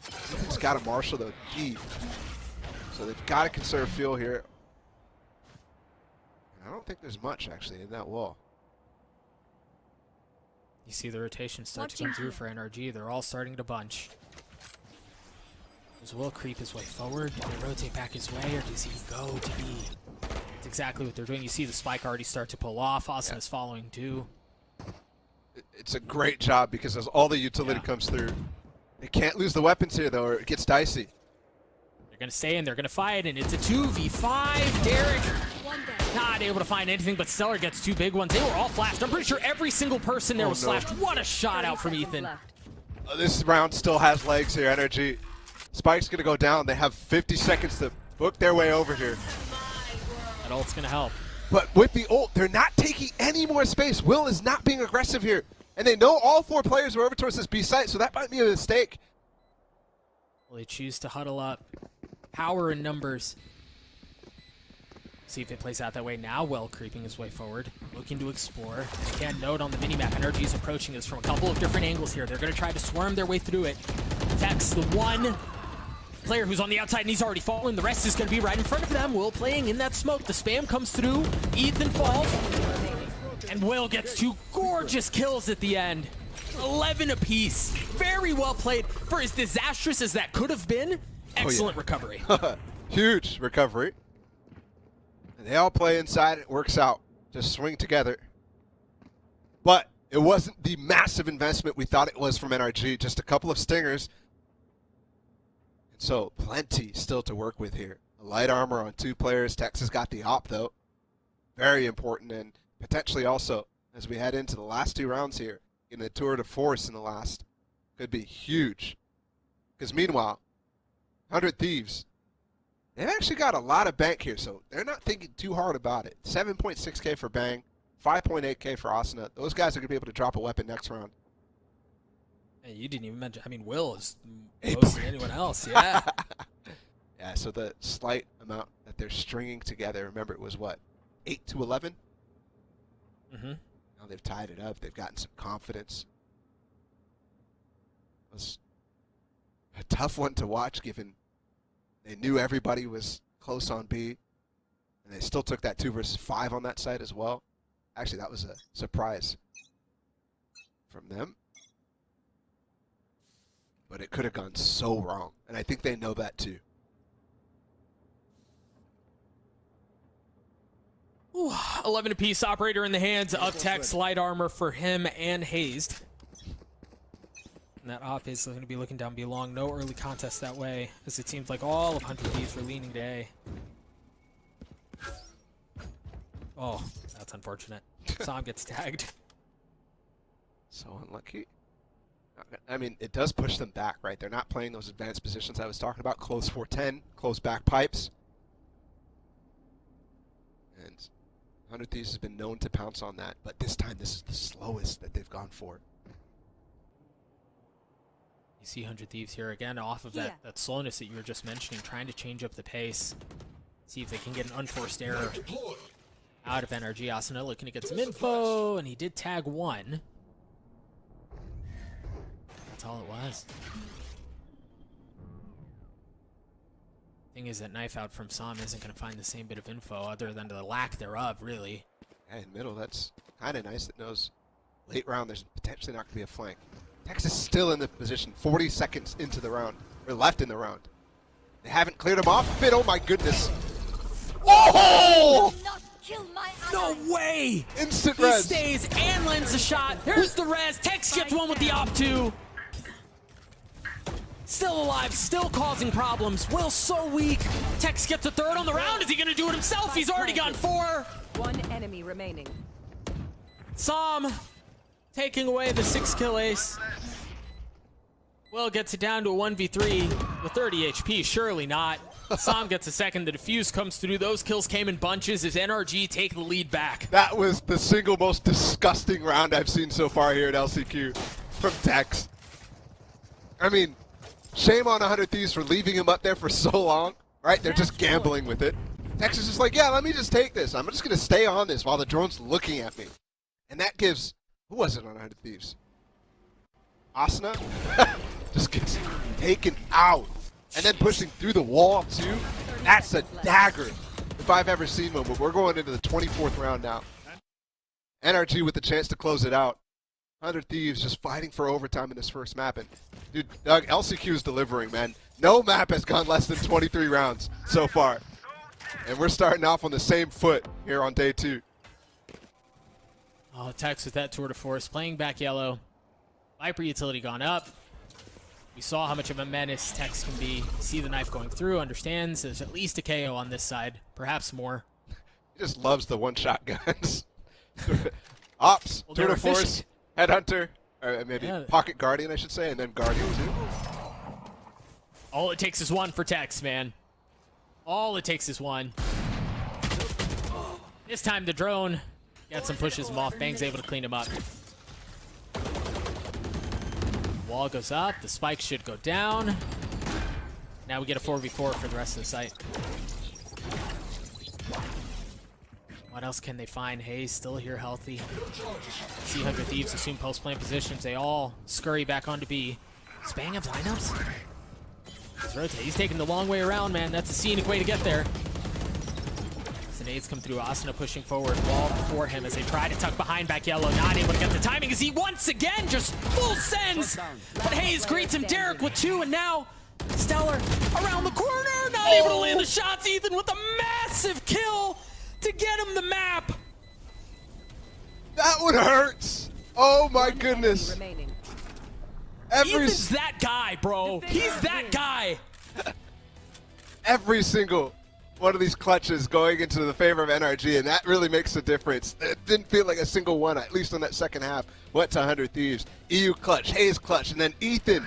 It's got to marshal though deep. So they've got to conserve fuel here. And I don't think there's much actually in that wall. You see the rotation start to come through for NRG. They're all starting to bunch. Does Will creep his way forward? Do they rotate back his way, or does he go to B? That's exactly what they're doing. You see the spike already start to pull off. Austin is following too. It's a great job because as all the utility comes through, they can't lose the weapons here though, or it gets dicey. They're going to stay in. They're going to fight, and it's a 2v5. Derek not able to find anything, but Stellar gets two big ones. They were all flashed. I'm pretty sure every single person there was flashed. What a shot out from Ethan. This round still has legs here, NRG. Spike's going to go down. They have 50 seconds to book their way over here. That ult's going to help. But with the ult, they're not taking any more space. Will is not being aggressive here. And they know all four players are over towards this B site, so that might be a mistake. Well, they choose to huddle up. Power in numbers. See if it plays out that way now. Well, creeping his way forward, looking to explore. Again, note on the minimap, NRG is approaching this from a couple of different angles here. They're going to try to swarm their way through it. Tex, the one player who's on the outside, and he's already fallen. The rest is going to be right in front of them. Will playing in that smoke. The spam comes through. Ethan falls. And Will gets two gorgeous kills at the end. 11 apiece. Very well played. For as disastrous as that could have been, excellent recovery. Huge recovery. And they all play inside. It works out. Just swing together. But it wasn't the massive investment we thought it was from NRG. Just a couple of stingers. And so plenty still to work with here. A light armor on two players. Tex has got the op, though. Very important. And potentially also, as we head into the last two rounds here, in a tour de force in the last, could be huge. Because meanwhile, 100 Thieves, they've actually got a lot of bank here, so they're not thinking too hard about it. 7.6K for Bang, 5.8K for Asuna. Those guys are going to be able to drop a weapon next round. Hey, you didn't even mention, I mean, Will is most than anyone else, yeah. Yeah, so the slight amount that they're stringing together, remember it was what, 8 to 11? Mm-hmm. Now they've tied it up. They've gotten some confidence. It was a tough one to watch given they knew everybody was close on B, and they still took that 2 versus 5 on that side as well. Actually, that was a surprise from them. But it could have gone so wrong, and I think they know that too. Ooh, 11 apiece, operator in the hands of Tex, light armor for him and Hazed. And that op is going to be looking down B long. No early contest that way, as it seems like all of 100 Thieves are leaning to A. Oh, that's unfortunate. Sam gets tagged. So unlucky. I mean, it does push them back, right? They're not playing those advanced positions I was talking about. Close 410, close back pipes. And 100 Thieves has been known to pounce on that, but this time this is the slowest that they've gone for. You see 100 Thieves here again off of that slowness that you were just mentioning, trying to change up the pace. See if they can get an unforced error out of NRG. Asuna looking to get some info, and he did tag one. That's all it was. Thing is that knife out from Sam isn't going to find the same bit of info other than the lack thereof, really. Yeah, in middle, that's kind of nice. That knows late round there's potentially not going to be a flank. Texas still in the position, 40 seconds into the round, or left in the round. They haven't cleared him off. Fit, oh my goodness. Oh! No way! Instant He res. stays and lands the shot. There's the res. Tex gets one with the op2. Still alive, still causing problems. Will so weak. Tex gets a third on the round. Is he gonna do it himself? He's already gone 4. One enemy remaining. Sam taking away the 6-kill ace. Will gets it down to a 1v3 with 30 HP. Surely not. Sam gets a second. The defuse comes through. Those kills came in bunches as NRG take the lead back. That was the single most disgusting round I've seen so far here at LCQ from Tex. I mean, shame on 100 Thieves for leaving him up there for so long, right? They're just gambling with it. Tex is just like, yeah, let me just take this. I'm just going to stay on this while the drone's looking at me. And that gives, who was it on 100 Thieves? Asuna? Just gets taken out. And then pushing through the wall, too. That's a dagger, if I've ever seen one. But we're going into the 24th round now. NRG with the chance to close it out. 100 Thieves just fighting for overtime in this first map. And, dude, Doug, LCQ is delivering, man. No map has gone less than 23 rounds so far. And we're starting off on the same foot here on day 2. Oh, Tex with that tour de force, playing back yellow. Viper utility gone up. We saw how much of a menace Tex can be. See the knife going through, understands there's at least a KO on this side, perhaps more. He just loves the one-shot guns. Ops, Well, tour they're de force, efficient. headhunter, or maybe Yeah. pocket guardian, I should say, and then guardian too. All it takes is one for Tex, man. All it takes is one. This time the drone got some pushes him off. Bang's able to clean him up. Wall goes up. The spike should go down. Now we get a 4v4 for the rest of the site. What else can they find? Hayes still here healthy. See 100 Thieves assume post-plant positions. They all scurry back onto B. Does Bang have lineups? He's rotate. He's taking the long way around, man. That's a scenic way to get there. The nades come through. Asuna pushing forward. Wall before him as they try to tuck behind back yellow. Not able to get the timing as he once again just full sends. But Hayes greets him. Derek with 2, and now Stellar around the corner. Not able to land the shots. Ethan with a massive kill to get him the map. That one hurts. Oh my goodness. Remaining. Ethan's that guy, bro. He's that guy. Every single one of these clutches going into the favor of NRG, and that really makes a difference. It didn't feel like a single one, at least on that second half, went to 100 Thieves. EU clutch, Hayes clutch, and then Ethan